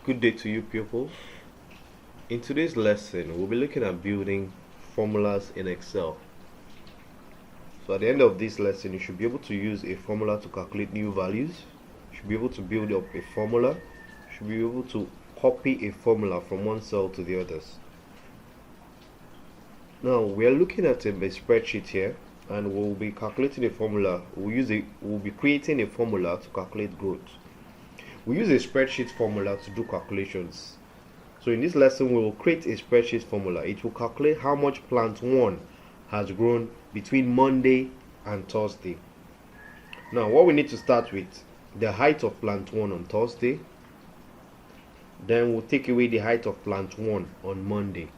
Good day to you pupils. In today's lesson, we'll be looking at building formulas in Excel. So at the end of this lesson, you should be able to use a formula to calculate new values. You should be able to build up a formula. You should be able to copy a formula from one cell to the others. Now we are looking at a spreadsheet here, and we'll be calculating a formula. We'll be creating a formula to calculate growth. We use a spreadsheet formula to do calculations. So in this lesson, we will create a spreadsheet formula. It will calculate how much plant 1 has grown between Monday and Thursday. Now what we need to start with, the height of plant 1 on Thursday. Then we'll take away the height of plant 1 on Monday.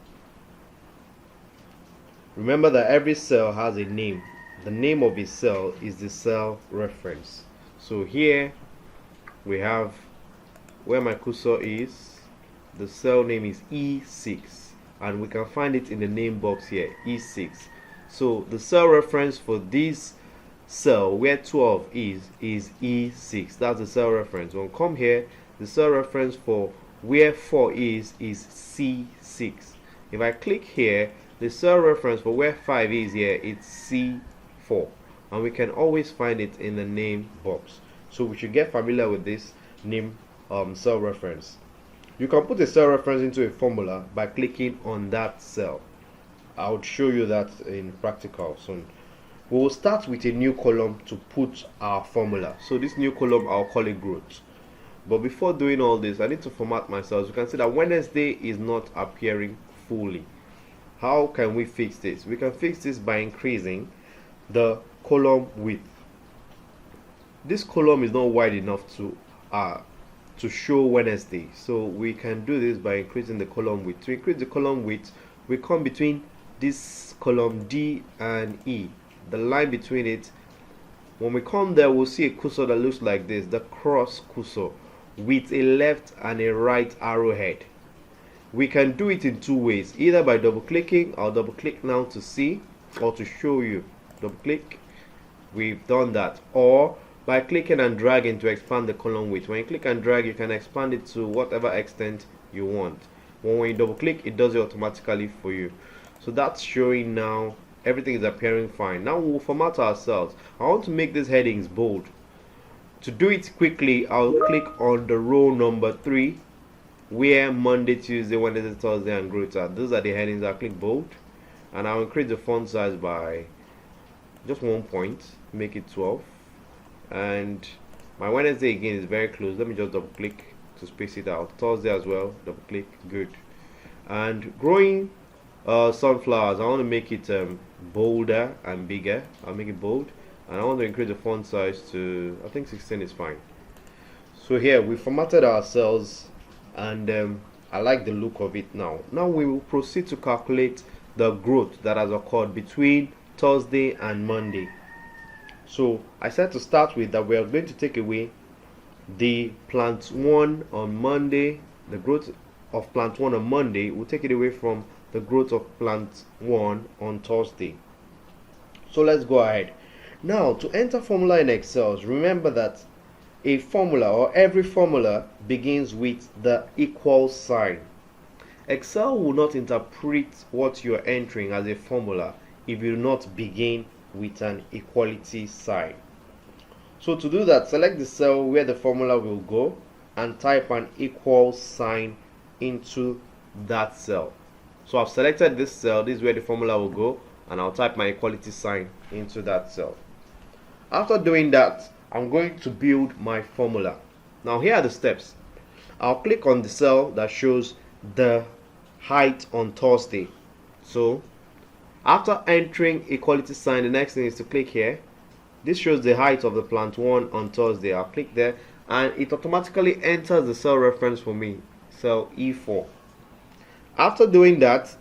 Remember that every cell has a name. The name of a cell is the cell reference. So here we have where my cursor is, the cell name is E6, and we can find it in the name box here, E6. So the cell reference for this cell where 12 is E6. That's the cell reference. When we come here, the cell reference for where 4 is C6. If I click here, the cell reference for where 5 is here, it's C4, and we can always find it in the name box. So we should get familiar with this name cell reference. You can put a cell reference into a formula by clicking on that cell. I would show you that in practical soon. We will start with a new column to put our formula. So this new column, I'll call it growth. But before doing all this, I need to format my cells. You can see that Wednesday is not appearing fully. How can we fix this? We can fix this by increasing the column width. This column is not wide enough to show Wednesday, so we can do this by increasing the column width. To increase the column width, we come between this column D and E, the line between it. When we come there, we'll see a cursor that looks like this, the cross cursor, with a left and a right arrowhead. We can do it in two ways, either by double clicking. I'll double click now to see, or to show you. Double click, we've done that. Or by clicking and dragging to expand the column width. When you click and drag, you can expand it to whatever extent you want. When you double click, it does it automatically for you. So that's showing now. Everything is appearing fine. Now we'll format our cells. I want to make these headings bold. To do it quickly, I'll click on the row number 3, where Monday, Tuesday, Wednesday, Thursday, and growth are. Those are the headings. I'll click bold, and I'll increase the font size by just 1 point, make it 12. And my Wednesday again is very close. Let me just double click to space it out. Thursday as well, double click, good. And growing sunflowers, I want to make it bolder and bigger. I'll make it bold, and I want to increase the font size to, I think 16 is fine. So here we formatted our cells, and I like the look of it now. Now we will proceed to calculate the growth that has occurred between Thursday and Monday. So I said to start with that we are going to take away the plant 1 on Monday, the growth of plant 1 on Monday. We'll take it away from the growth of plant 1 on Thursday. So let's go ahead. Now to enter formula in Excel, remember that a formula, or every formula, begins with the equal sign. Excel will not interpret what you're entering as a formula if you do not begin with an equality sign. So to do that, select the cell where the formula will go and type an equal sign into that cell. So I've selected this cell. This is where the formula will go, and I'll type my equality sign into that cell. After doing that, I'm going to build my formula. Now here are the steps. I'll click on the cell that shows the height on Thursday. So after entering equality sign, the next thing is to click here. This shows the height of the plant 1 on Thursday. I'll click there, and it automatically enters the cell reference for me, cell E4. After doing that,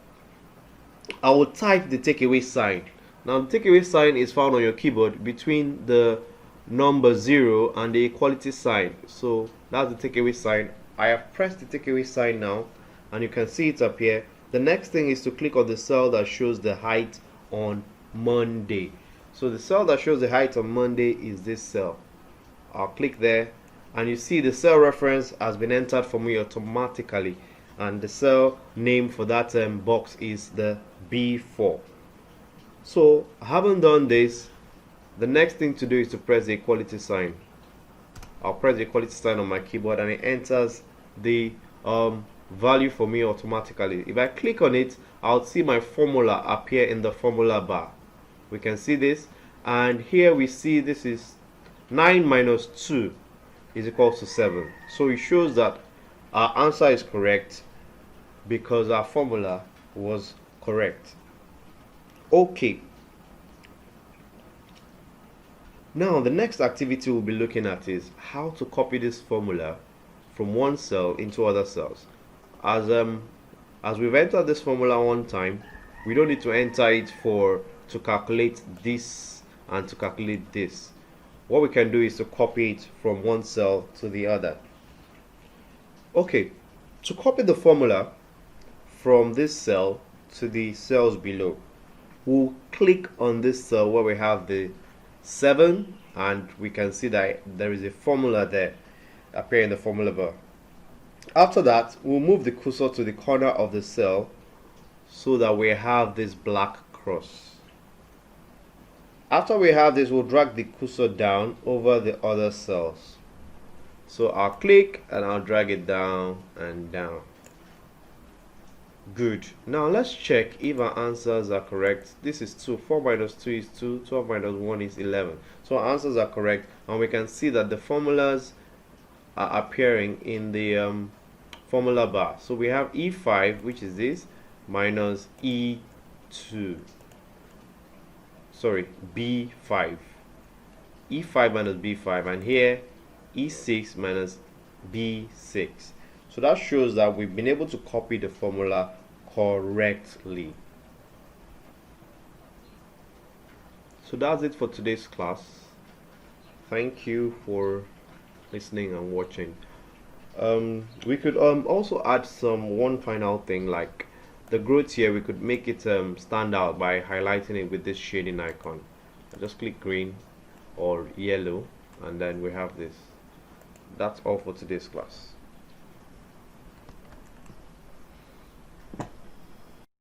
I will type the takeaway sign. Now the takeaway sign is found on your keyboard between the number 0 and the equality sign. So that's the takeaway sign. I have pressed the takeaway sign now, and you can see it appear. The next thing is to click on the cell that shows the height on Monday. So the cell that shows the height on Monday is this cell. I'll click there, and you see the cell reference has been entered for me automatically, and the cell name for that box is the B4. So having done this, the next thing to do is to press the equality sign. I'll press the equality sign on my keyboard and it enters the value for me automatically. If I click on it, I'll see my formula appear in the formula bar. We can see this, and here we see this is 9 minus 2 is equal to 7. So it shows that our answer is correct because our formula was correct. Okay. Now the next activity we'll be looking at is how to copy this formula from one cell into other cells. As we've entered this formula one time, we don't need to enter it to calculate this and to calculate this. What we can do is to copy it from one cell to the other. Okay, to copy the formula from this cell to the cells below, we'll click on this cell where we have the 7, and we can see that there is a formula there appearing in the formula bar. After that, we'll move the cursor to the corner of the cell so that we have this black cross. After we have this, we'll drag the cursor down over the other cells. So I'll click and I'll drag it down and down. Good. Now let's check if our answers are correct. This is 2. 4 minus 2 is 2. 12 minus 1 is 11. So our answers are correct, and we can see that the formulas are appearing in the formula bar. So we have E5, which is this, minus E2. Sorry, B5. E5 minus B5, and here E6 minus B6. So that shows that we've been able to copy the formula correctly. So that's it for today's class. Thank you for listening and watching. We could also add one final thing, like the growth here. We could make it stand out by highlighting it with this shading icon. Just click green or yellow, and then we have this. That's all for today's class.